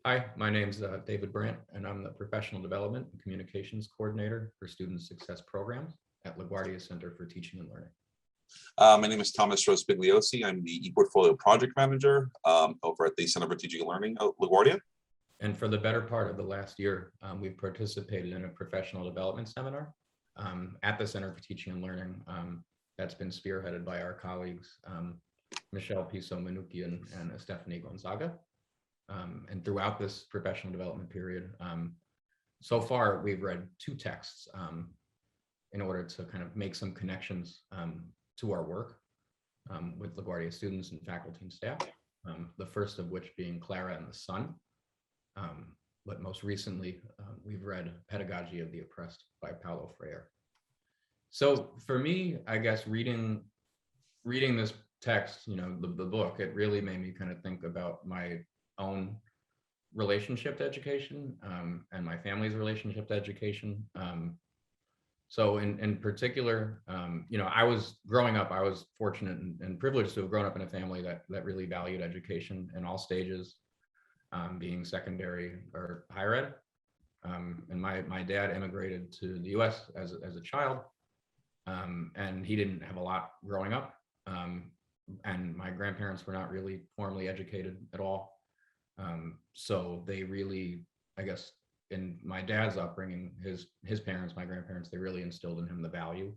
Hi, my name's David Brandt, and I'm the Professional Development and Communications Coordinator for Student Success Programs at LaGuardia Center for Teaching and Learning. My name is Thomas Rospigliosi. I'm the ePortfolio Project Manager over at the Center for Teaching and Learning at LaGuardia. And for the better part of the last year, we've participated in a professional development seminar at the Center for Teaching and Learning that's been spearheaded by our colleagues, Michelle Piso-Manucci and Stephanie Gonzaga. And throughout this professional development period, so far we've read 2 texts in order to kind of make some connections to our work with LaGuardia students and faculty and staff. The first of which being Clara and the Sun. But most recently, we've read Pedagogy of the Oppressed by Paulo Freire. So for me, I guess reading this text, the book, it really made me kind of think about my own relationship to education and my family's relationship to education. So in particular, I was growing up, I was fortunate and privileged to have grown up in a family that really valued education in all stages, being secondary or higher ed. And my dad immigrated to the US as a child, and he didn't have a lot growing up. And my grandparents were not really formally educated at all. So they really, I guess, in my dad's upbringing, his parents, my grandparents, they really instilled in him the value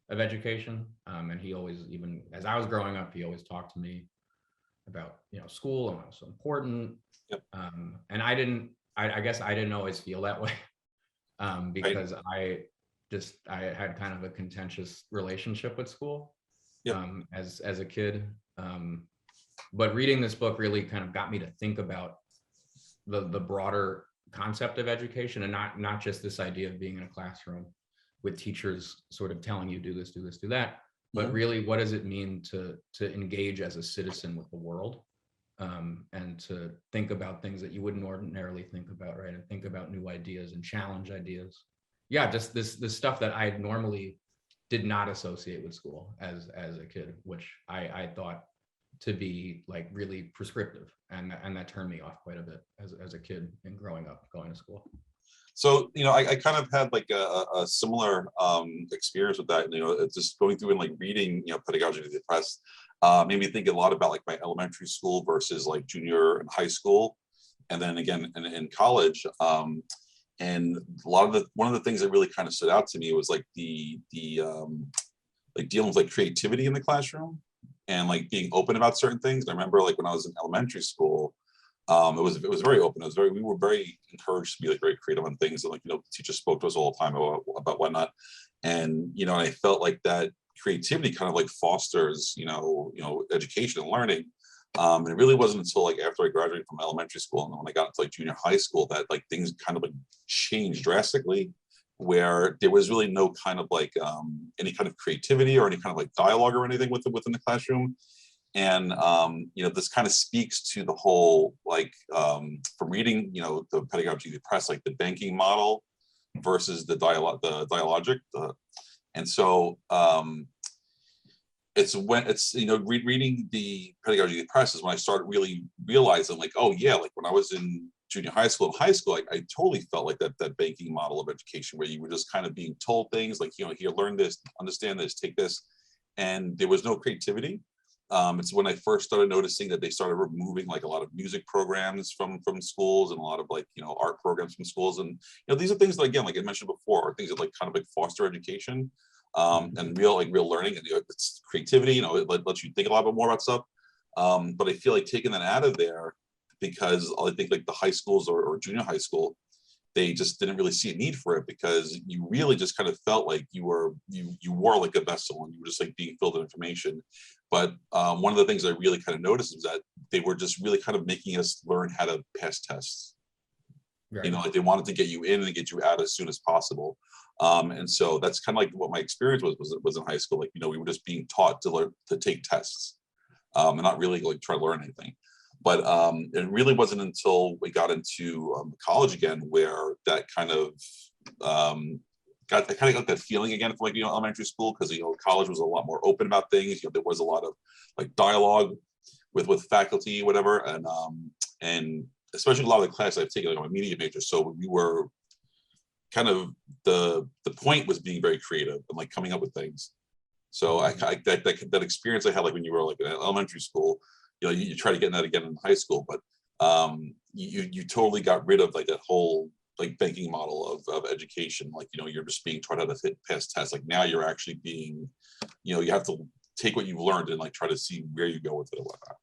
of education. And he always, even as I was growing up, he always talked to me about, school and how it's so important. Yep. And I guess I didn't always feel that way because I had kind of a contentious relationship with school. Yep. As a kid. But reading this book really kind of got me to think about the broader concept of education, and not just this idea of being in a classroom with teachers sort of telling you do this, do this, do that, but really what does it mean to engage as a citizen with the world, and to think about things that you wouldn't ordinarily think about, right? And think about new ideas and challenge ideas. Yeah, just this stuff that I normally did not associate with school as a kid, which I thought to be like really prescriptive, and that turned me off quite a bit as a kid and growing up going to school. So I kind of had like a similar experience with that. Just going through and like reading Pedagogy of the Oppressed made me think a lot about like my elementary school versus like junior and high school, and then again in college. And one of the things that really kind of stood out to me was like the like dealing with like creativity in the classroom and like being open about certain things. I remember like when I was in elementary school, it was very open. We were very encouraged to be like very creative on things, and like the teachers spoke to us all the time about whatnot. And I felt like that creativity kind of like fosters education and learning. And it really wasn't until like after I graduated from elementary school and when I got into like junior high school that like things kind of like changed drastically, where there was really no kind of like any kind of creativity or any kind of like dialogue or anything within the classroom. And this kind of speaks to the whole like from reading the Pedagogy of the Oppressed, like the banking model versus the dialogic. And so it's when it's reading the Pedagogy of the Oppressed is when I started really realizing like, oh yeah, like when I was in junior high school and high school, I totally felt like that banking model of education where you were just kind of being told things like, here, learn this, understand this, take this, and there was no creativity. It's when I first started noticing that they started removing like a lot of music programs from schools and a lot of like art programs from schools, and these are things that, again, like I mentioned before, are things that like kind of like foster education and real learning, and it's creativity. It lets you think a lot bit more about stuff. But I feel like taking that out of there, because I think like the high schools or junior high school, they just didn't really see a need for it, because you really just kind of felt like you were like a vessel and you were just like being filled with information. But one of the things I really kind of noticed was that they were just really kind of making us learn how to pass tests. Right. Like they wanted to get you in and get you out as soon as possible. And so that's kind of like what my experience was in high school. Like, we were just being taught to learn to take tests and not really like try to learn anything. But it really wasn't until we got into college again where that kind of got that feeling again from like elementary school, because college was a lot more open about things. There was a lot of like dialogue with faculty, whatever, and especially a lot of the classes I've taken, like I'm a media major, so we were kind of the point was being very creative and like coming up with things. So that experience I had like when you were like in elementary school, you know, you try to get that again in high school, but you totally got rid of like that whole like banking model of education. Like, you know, you're just being taught how to pass tests. Like now you're actually being, you know, you have to take what you've learned and like try to see where you go with it and whatnot.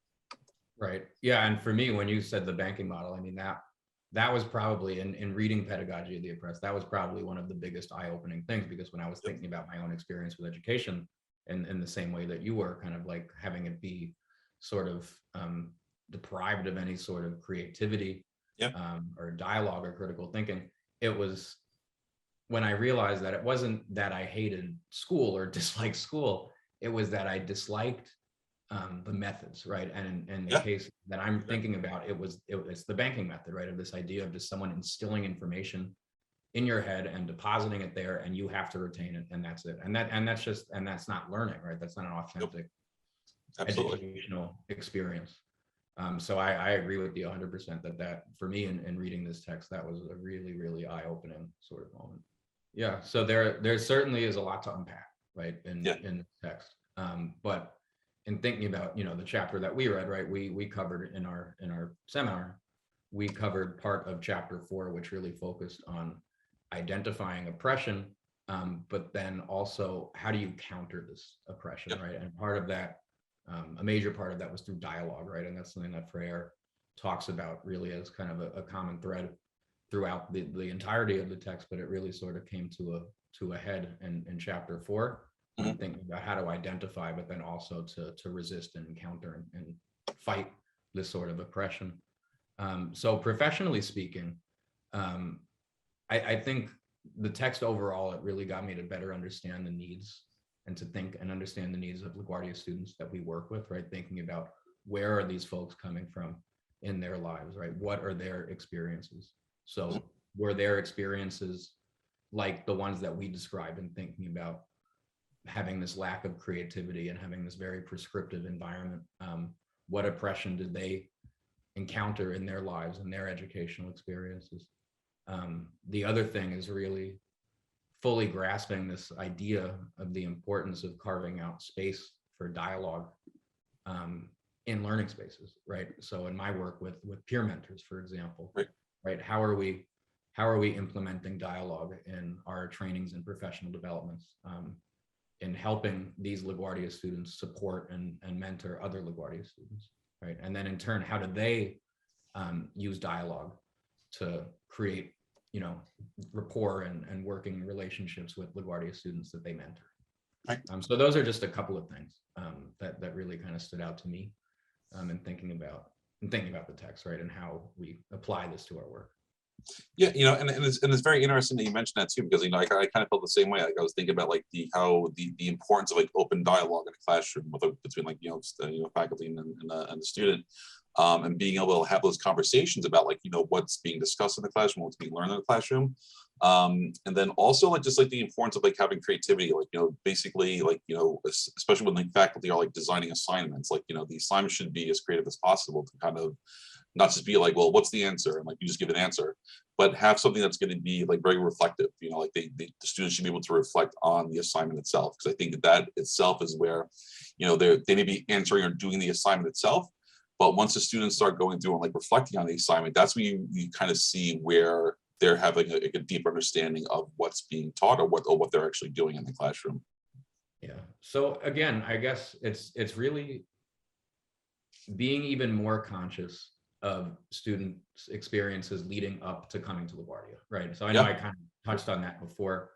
Right. Yeah. And for me, when you said the banking model, I mean, that was probably in reading Pedagogy of the Oppressed, that was probably one of the biggest eye-opening things, because when I was thinking about my own experience with education in the same way that you were, kind of like having it be sort of deprived of any sort of creativity Yeah. Or dialogue or critical thinking, it was when I realized that it wasn't that I hated school or disliked school, it was that I disliked the methods, right? And in the Yeah. case that I'm thinking about, it's the banking method, right? Of this idea of just someone instilling information in your head and depositing it there, and you have to retain it, and that's it. And that's not learning, right? That's not an authentic educational experience. So I agree with you 100% that for me in reading this text, that was a really, really eye-opening sort of moment. Yeah. So there certainly is a lot to unpack, right? In the text. But in thinking about, you know, the chapter that we read, right, we covered in our seminar, we covered part of chapter 4, which really focused on identifying oppression, but then also how do you counter this oppression, right? And part of that, a major part of that was through dialogue, right? And that's something that Freire talks about really as kind of a common thread throughout the entirety of the text, but it really sort of came to a head in chapter 4. Thinking about how to identify, but then also to resist and counter and fight this sort of oppression. So professionally speaking, I think the text overall, it really got me to better understand the needs and to think and understand the needs of LaGuardia students that we work with, right? Thinking about where are these folks coming from in their lives, right? What are their experiences? So were their experiences like the ones that we described, and thinking about having this lack of creativity and having this very prescriptive environment? What oppression did they encounter in their lives and their educational experiences? The other thing is really fully grasping this idea of the importance of carving out space for dialogue in learning spaces, right? So in my work with peer mentors, for example, right? How are we implementing dialogue in our trainings and professional developments, in helping these LaGuardia students support and mentor other LaGuardia students, right? And then in turn, how do they use dialogue to create, you know, rapport and working relationships with LaGuardia students that they mentor? So those are just a couple of things that really kind of stood out to me in thinking about the text, right, and how we apply this to our work. Yeah, you know, and it's very interesting that you mentioned that too, because, you know, I kind of felt the same way. Like I was thinking about like the importance of like open dialogue in a classroom between like, you know, faculty and the student, and being able to have those conversations about like, you know, what's being discussed in the classroom, what's being learned in the classroom, and then also like just like the importance of like having creativity, like, you know, basically like, you know, especially when like faculty are like designing assignments, like, you know, the assignment should be as creative as possible to kind of not just be like, well, what's the answer? And like, you just give an answer, but have something that's going to be like very reflective, you know, like the students should be able to reflect on the assignment itself. Because I think that itself is where, you know, they may be answering or doing the assignment itself, but once the students start going through and like reflecting on the assignment, that's when you kind of see where they're having a deeper understanding of what's being taught or what they're actually doing in the classroom. Yeah. So again, I guess it's really being even more conscious of students' experiences leading up to coming to LaGuardia, right? So I know I kind of touched on that before,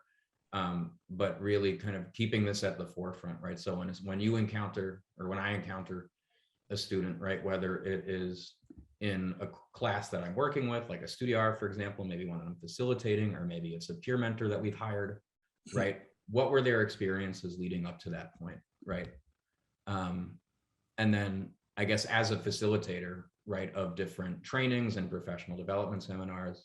but really kind of keeping this at the forefront, right? So when you encounter, or when I encounter a student, right, whether it is in a class that I'm working with, like a studio hour, for example, maybe one I'm facilitating, or maybe it's a peer mentor that we've hired, right? What were their experiences leading up to that point, right? And then I guess as a facilitator, right, of different trainings and professional development seminars,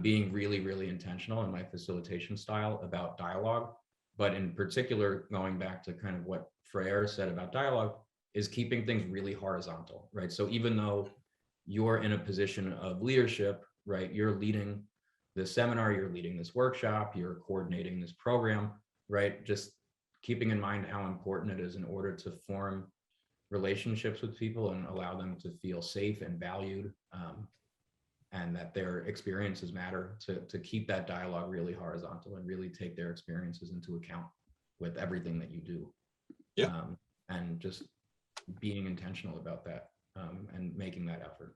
being really, really intentional in my facilitation style about dialogue, but in particular, going back to kind of what Freire said about dialogue, is keeping things really horizontal, right? So even though you're in a position of leadership, right? You're leading this seminar, you're leading this workshop, you're coordinating this program, right? Just keeping in mind how important it is in order to form relationships with people and allow them to feel safe and valued, and that their experiences matter, to keep that dialogue really horizontal and really take their experiences into account with everything that you do. Yeah. And just being intentional about that, and making that effort.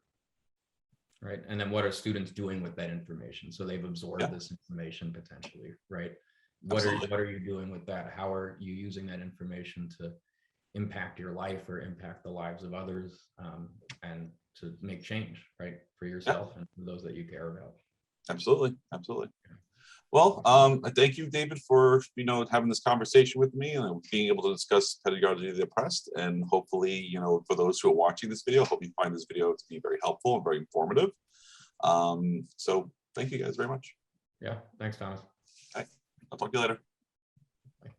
Right. And then what are students doing with that information? So they've absorbed this information potentially, right? What are you doing with that? How are you using that information to impact your life or impact the lives of others, and to make change, right, for yourself and for those that you care about? Absolutely. Absolutely. Well, I thank you, David, for having this conversation with me and being able to discuss pedagogy of the oppressed. And hopefully, for those who are watching this video, I hope you find this video to be very helpful and very informative. So thank you guys very much. Yeah, thanks, Thomas. Okay. I'll talk to you later.